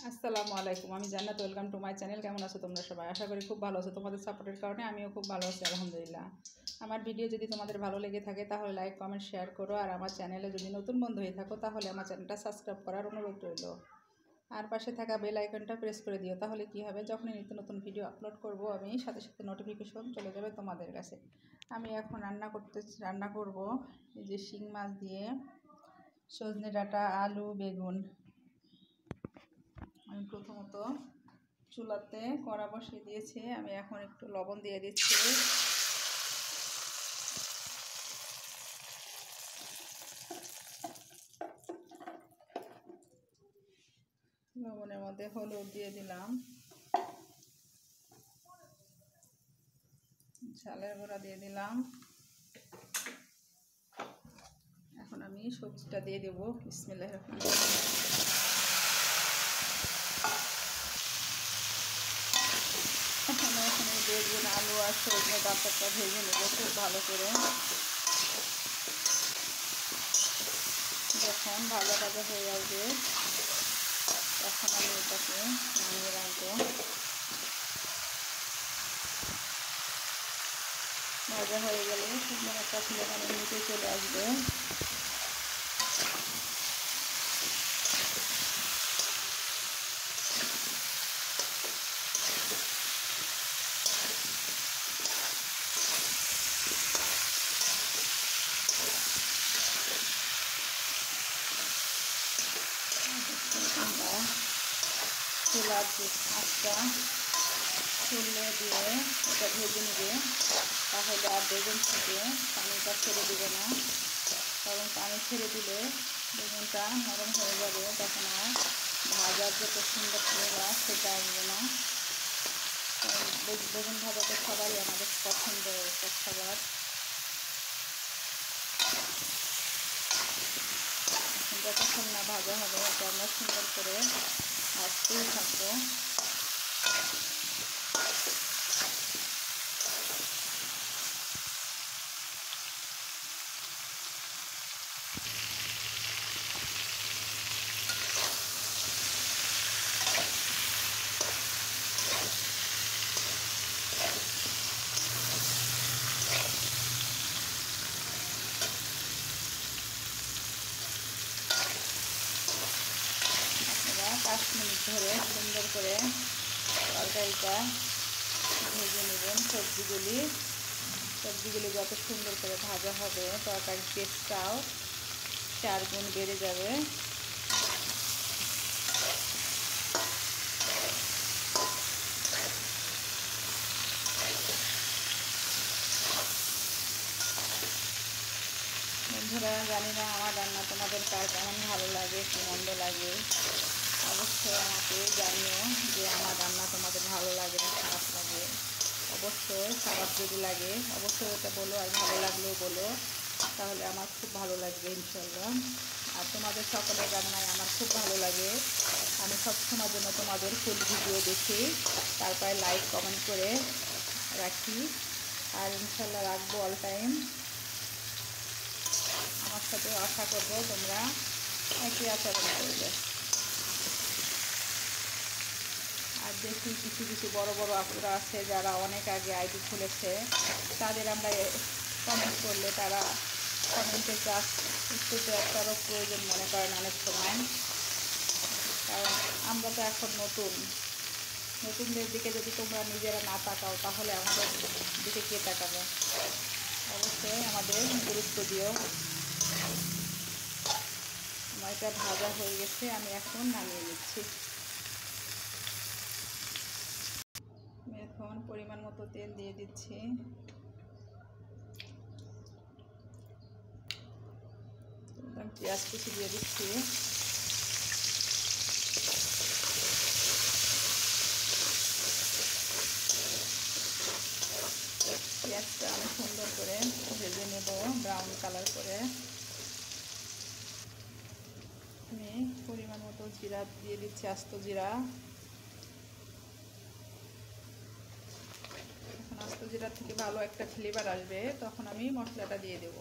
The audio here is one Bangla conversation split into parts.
আসসালামু আলাইকুম। আমি জান্নাত। Welcome to my channel. কেমন আছো তোমরা সবাই? আশা করি খুব ভালো আছো। তোমাদের সাপোর্টের কারণে আমিও খুব ভালো আছি, আলহামদুলিল্লাহ। আমার ভিডিও যদি তোমাদের ভালো লেগে থাকে তাহলে লাইক, কমেন্ট, শেয়ার করো। আর আমার চ্যানেলে যদি নতুন বন্ধু হয়ে থাকো তাহলে আমার চ্যানেলটা সাবস্ক্রাইব করার অনুরোধ রইল। আর পাশে থাকা বেল আইকনটা প্রেস করে দিও। তাহলে কি হবে, যখনই নিত্য নতুন ভিডিও আপলোড করব আমি সাথে সাথে নোটিফিকেশন চলে যাবে তোমাদের কাছে। আমি এখন রান্না করব এই যে শিং মাছ দিয়ে সজনে ডাঁটা, আলু, বেগুন। আমি প্রথমত চুলাতে কড়া বসিয়ে দিয়েছি। আমি এখন একটু লবণ দিয়ে দিচ্ছি। লবণের মধ্যে হলুদ দিয়ে দিলাম, ঝালের গুঁড়া দিয়ে দিলাম। এখন আমি সবজিটা দিয়ে দেবো। বিসমিল্লাহির রহমানির রহিম। এখানে বেগুন, আলু আর সজনে ডাঁটাটা ভেজে নেব খুব ভালো করে। যখন ভাজা ভাজা হয়ে আসবে তখন আমি এটাকে নামিয়ে রাখবো। ভাজা হয়ে গেলে শুকনো একটা ফ্লেভারের নিচে চলে আসবে। চুলার আঁচটা চুলে দিয়ে এটা ভেজে নেবে, তাহলে আর বেগুন থেকে পানিটা ছেড়ে দেবে না। কারণ পানি ছেড়ে দিলে বেগুনটা নরম হয়ে যাবে, তখন আর ভাজার যত সুন্দর ফ্লেভার সেটা আসবে না। কারণ বেগুন ভাজাটা সবারই আমাদের পছন্দের একটা খাবার। যতক্ষণ না ভাজা হবে এটা আমরা সুন্দর করে ভাজতেই থাকবো। আপনারা 5 মিনিট ধরে সুন্দর করে তরকারিটা ভেজে নেবেন। সবজিগুলি যত সুন্দর করে ভাজা হবে তরকারির টেস্টটাও 4 গুণ বেড়ে যাবে। বন্ধুরা, জানি না আমার রান্না তোমাদের কার কেমন ভালো লাগে কি মন্দ লাগে, অবশ্যই আমাকে জানিও যে আমার রান্না তোমাদের ভালো লাগে না খারাপ লাগে। অবশ্যই খারাপ যদি লাগে অবশ্যই এটা বলো, আর ভালো লাগলেও বলো, তাহলে আমার খুব ভালো লাগবে ইনশাল্লাহ। আর তোমাদের সকলের রান্নায় আমার খুব ভালো লাগে। আমি সবসময়ের জন্য তোমাদের ফুল ভিডিও দেখি, তারপরে লাইক কমেন্ট করে রাখি, আর ইনশাল্লাহ রাখবো অল টাইম। আমার সাথে আশা করবো তোমরা একই আচরণ করবে। আর দেখি কিছু কিছু বড় বড় আপুরা আছে যারা অনেক আগে আইডি খুলেছে, তাদের আমরা কমেন্ট করলে তারা কমেন্টের কাজ একটু দেওয়ারও প্রয়োজন মনে করেন অনেক সময়। কারণ আমরা তো এখন নতুনদের দিকে যদি তোমরা নিজেরা না তাকাও তাহলে আমাদের দিকে কে তাকাবে? অবশ্যই আমাদের গুরুত্ব দিও। আমার এটা ভাজা হয়ে গেছে, আমি এখন নামিয়ে নিচ্ছি। আমি এখন পরিমাণ মতো তেল দিয়ে দিচ্ছি। পেঁয়াজ কুচি দিয়ে দিচ্ছি। পেঁয়াজটা আমি সুন্দর করে ভেজে নেব ব্রাউন কালার করে। আমি পরিমাণ মতো জিরা দিয়ে দিচ্ছি, আস্ত জিরা। এখন আস্ত জিরা থেকে ভালো একটা ফ্লেভার আসবে, তখন আমি মশলাটা দিয়ে দেব।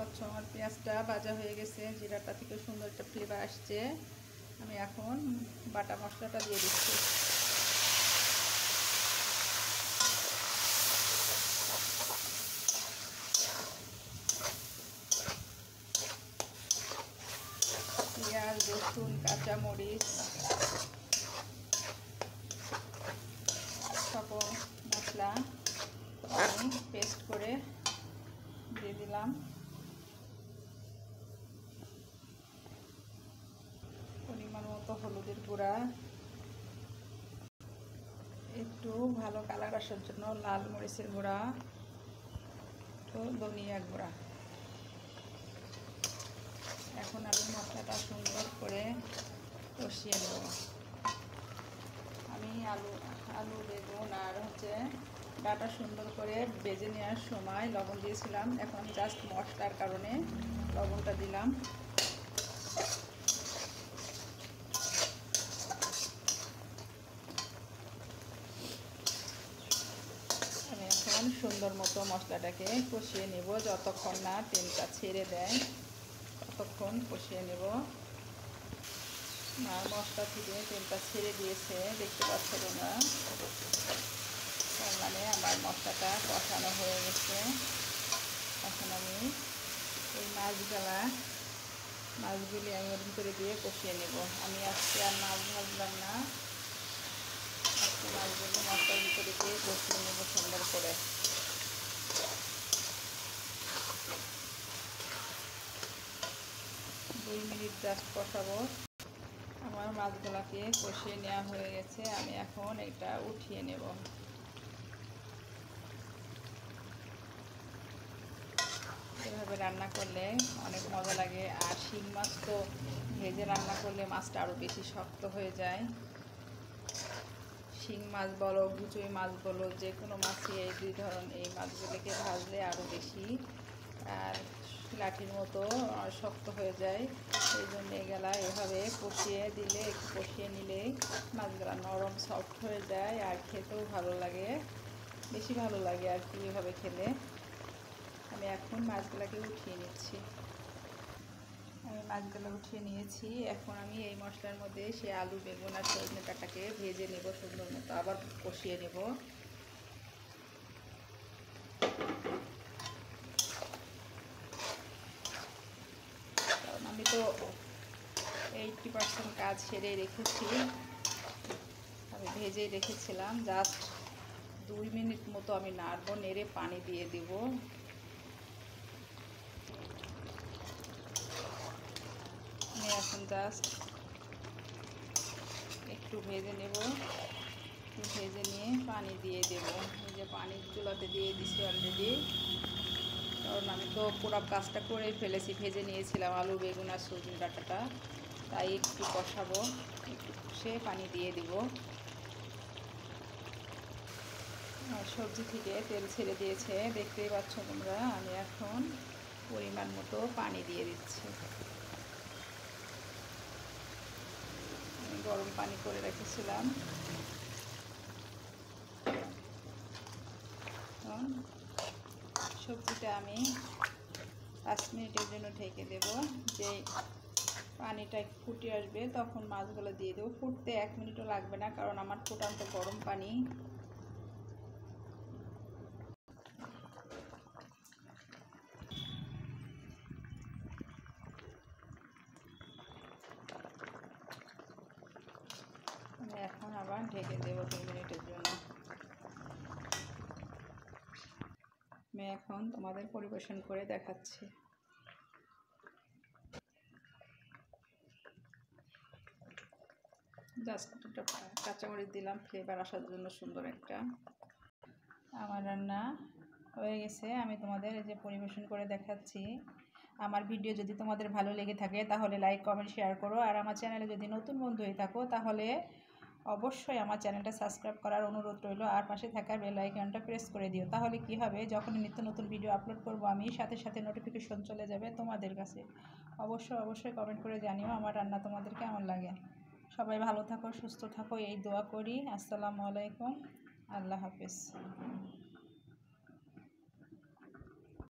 পাচ্ছ আমার পেঁয়াজটা ভাজা হয়ে গেছে, জিরাটা থেকে সুন্দর একটা ফ্লেভার আসছে। আমি এখন বাটা মশলাটা দিয়ে দিচ্ছি। পেঁয়াজ, রসুন, কাঁচামরিচ সকল মশলা আমি পেস্ট করে দিয়ে দিলাম। পরিমাণ মতো হলুদের গুঁড়া, একটু ভালো কালার আসার জন্য লাল মরিচের গুঁড়া, তো ধনিয়া গুঁড়া। এখন আমি মশলাটা সুন্দর করে কষিয়ে নেব। আমি আলু বেগুন আর ডাটা সুন্দর করে ভেজে নেওয়ার সময় লবণ দিয়েছিলাম, এখন জাস্ট মশলার কারণে লবণটা দিলাম। আমি এখন সুন্দর মতো মশলাটাকে কষিয়ে নেব, যতক্ষণ না তেলটা ছেড়ে দেয় ততক্ষণ কষিয়ে নেব। আর মশলা থেকে তেলটা ছেড়ে দিয়েছে, দেখতে পাচ্ছ তোমরা। তার মানে আমার মশলাটা কষানো হয়ে গেছে। এখন আমি এই মাছগুলি আমি ওর ভিতরে দিয়ে কষিয়ে নেব। আমি আজকে আর মাছ ভাজলাম না, আজকে মাছগুলো মশলার ভিতরে দিয়ে কষিয়ে নেব সুন্দর করে। দুই মিনিট জাস্ট কষাবো। আমার মাছগুলোকে কষিয়ে নেওয়া হয়ে গেছে, আমি এখন এটা উঠিয়ে নেব। এভাবে রান্না করলে অনেক মজা লাগে। আর শিং মাছ তো ভেজে রান্না করলে মাছটা আরও বেশি শক্ত হয়ে যায়। শিং মাছ বলো, গুচুই মাছ বলো, যে কোনো মাছই এই দুই ধরন এই মাছগুলোকে ভাজলে আরও বেশি আর লাঠির মতো শক্ত হয়ে যায়। সেই জন্য এগুলা এভাবে কষিয়ে দিলে, একটু কষিয়ে নিলে মাছগুলো নরম সফট হয়ে যায় আর খেতেও ভালো লাগে, বেশি ভালো লাগে আর কি এভাবে খেলে। আমি এখন মাছগুলোকে উঠিয়ে নিচ্ছি। আমি মাছগুলো উঠিয়ে নিয়েছি। এখন আমি এই মশলার মধ্যে সে আলু বেগুন আর সজনে ডাঁটাকে ভেজে নেব সুন্দর মতো, আবার কষিয়ে নেব। কারণ আমি তো 80% কাজ সেরে রেখেছি, আমি ভেজেই রেখেছিলাম। জাস্ট 2 মিনিট মতো আমি নাড়বো, নেড়ে পানি দিয়ে দিব। আমি এখন জাস্ট একটু ভেজে নেব, একটু ভেজে নিয়ে পানি দিয়ে দেব। এই যে পানি চুলাতে দিয়ে দিচ্ছি অলরেডি, কারণ আমি তো পুরো কাজটা করেই ফেলেছি, ভেজে নিয়েছিলাম আলু বেগুন আর সজনে ডাঁটাটা, তাই একটু কষাবো, একটু কষে পানি দিয়ে দিব। সবজি থেকে তেল ছেড়ে দিয়েছে, দেখতেই পাচ্ছ তোমরা। আমি এখন পরিমাণ মতো পানি দিয়ে দিচ্ছি। আমি গরম পানি করে রেখেছিলাম। সবজিটা আমি 5 মিনিটের জন্য ঢেকে দেব। যে পানিটা ফুটে আসবে তখন মাছগুলো দিয়ে দেবো। ফুটতে 1 মিনিটও লাগবে না, কারণ আমার ফুটান্ত গরম পানি। আমি এখন আবার ঢেকে দেবো 2 মিনিটের জন্য। আমি এখন তোমাদের পরিবেশন করে দেখাচ্ছি। জাস্ট একটা কাঁচামরিচ দিলাম ফ্লেভার আসার জন্য সুন্দর একটা। আমার রান্না হয়ে গেছে, আমি তোমাদের এই যে পরিবেশন করে দেখাচ্ছি। আমার ভিডিও যদি তোমাদের ভালো লেগে থাকে তাহলে লাইক কমেন্ট শেয়ার করো। আর আমার চ্যানেলে যদি নতুন বন্ধু হয়ে থাকো তাহলে অবশ্যই আমার চ্যানেলটা সাবস্ক্রাইব করার অনুরোধ রইল, আর পাশে থাকা বেল আইকনটা প্রেস করে দিও। তাহলে কি হবে, যখন নিত্য নতুন ভিডিও আপলোড করব আমি সাথে সাথে নোটিফিকেশন চলে যাবে তোমাদের কাছে। অবশ্যই কমেন্ট করে জানিও আমার রান্না তোমাদের কেমন লাগে। সবাই ভালো থাকো, সুস্থ থাকো, এই দোয়া করি। আসসালামু আলাইকুম, আল্লাহ হাফেজ।